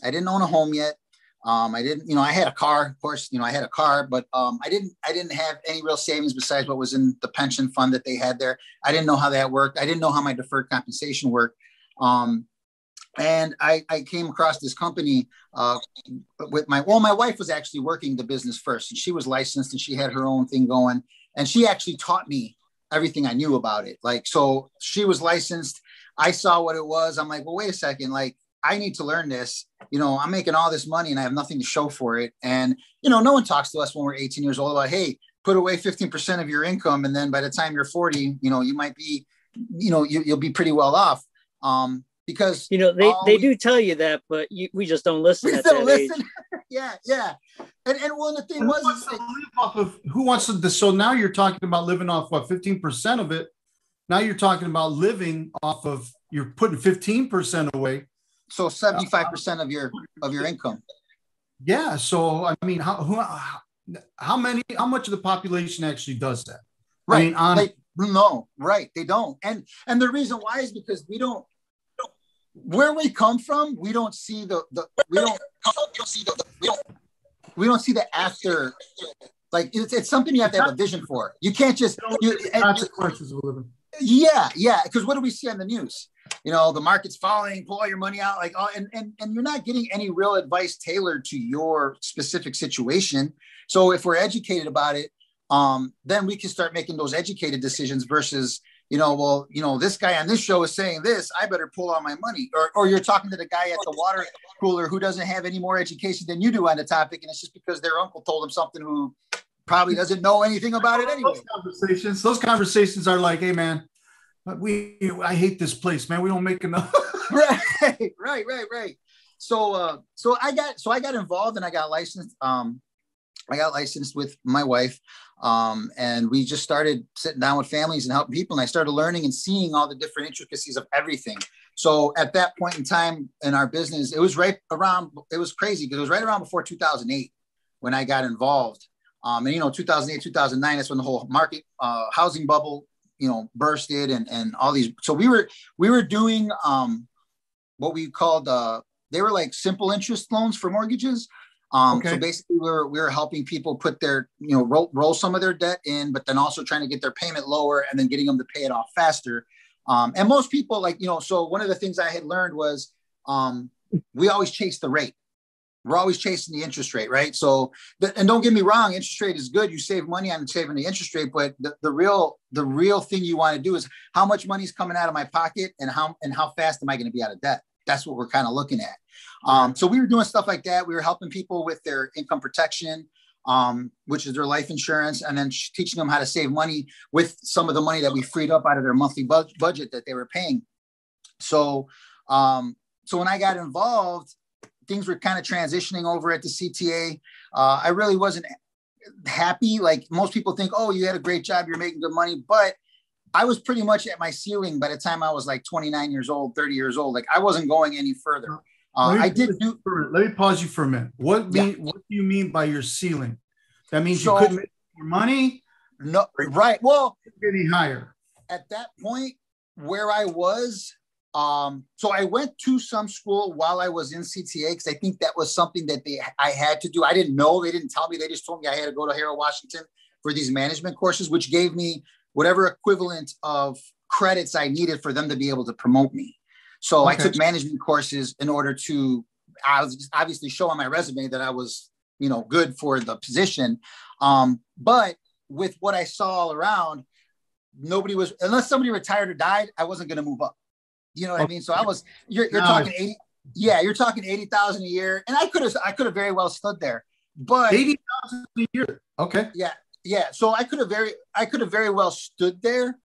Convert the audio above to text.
I didn't own a home yet. I didn't, I had a car, of course, I had a car, but I didn't have any real savings besides what was in the pension fund that they had there. I didn't know how that worked. I didn't know how my deferred compensation worked. And I came across this company with my wife was actually working the business first, and she was licensed and she had her own thing going. And she actually taught me everything I knew about it. Like, so she was licensed. I saw what it was. I'm like, well, wait a second. Like, I need to learn this. I'm making all this money and I have nothing to show for it. And, no one talks to us when we're 18 years old about, hey, put away 15% of your income. And then by the time you're 40, you might be, you'll be pretty well off. Because they do tell you that, but we just don't listen at that age. Yeah. And one of the thing was live off of, who wants to, so now you're talking about living off what, 15% of it. Now you're talking about living off of, you're putting 15% away. So 75% of your income. Yeah. So I mean, how much of the population actually does that? Right. I mean, no, right. They don't. And the reason why is because where we come from, we don't see the after. Like, it's something you have to have a vision for. You can't just consequences of living. Yeah. Because what do we see on the news? The market's falling, pull all your money out, like, and you're not getting any real advice tailored to your specific situation. So if we're educated about it, then we can start making those educated decisions versus, this guy on this show is saying this, I better pull out my money. Or you're talking to the guy at the water cooler who doesn't have any more education than you do on the topic. And it's just because their uncle told them something who probably doesn't know anything about it anyway. Those conversations are like, hey, man, I hate this place, man. We don't make enough. Right. So I got involved and I got licensed. I got licensed with my wife. And we just started sitting down with families and helping people. And I started learning and seeing all the different intricacies of everything. So at that point in time in our business, it was crazy because it was right around before 2008 when I got involved. And 2008, 2009, that's when the whole market, housing bubble, bursted and all these. So we were doing what we called, they were like simple interest loans for mortgages. So basically we were helping people put their, roll some of their debt in, but then also trying to get their payment lower and then getting them to pay it off faster. And most people so one of the things I had learned was we always chase the rate. We're always chasing the interest rate, right? So, and don't get me wrong, interest rate is good. You save money on saving the interest rate, but the real thing you want to do is how much money is coming out of my pocket and how fast am I going to be out of debt? That's what we're kind of looking at. So we were doing stuff like that. We were helping people with their income protection, which is their life insurance, and then teaching them how to save money with some of the money that we freed up out of their monthly budget that they were paying. So when I got involved, things were kind of transitioning over at the CTA. I really wasn't happy. Like most people think, oh, you had a great job, you're making good money. But I was pretty much at my ceiling by the time I was like 29 years old, 30 years old. Like I wasn't going any further. Let me pause you for a minute. What do you mean by your ceiling? That means you couldn't make more money? No, right. Well, any higher. At that point where I was, so I went to some school while I was in CTA because I think that was something that I had to do. I didn't know. They didn't tell me. They just told me I had to go to Harold Washington for these management courses, which gave me whatever equivalent of credits I needed for them to be able to promote me. So I took management courses in order to obviously show on my resume that I was, good for the position. But with what I saw all around, unless somebody retired or died, I wasn't going to move up. You know what I mean? So you're talking 80. Yeah, you're talking 80,000 a year, and I could have very well stood there. But 80,000 a year. Okay. Yeah. So I could have very well stood there.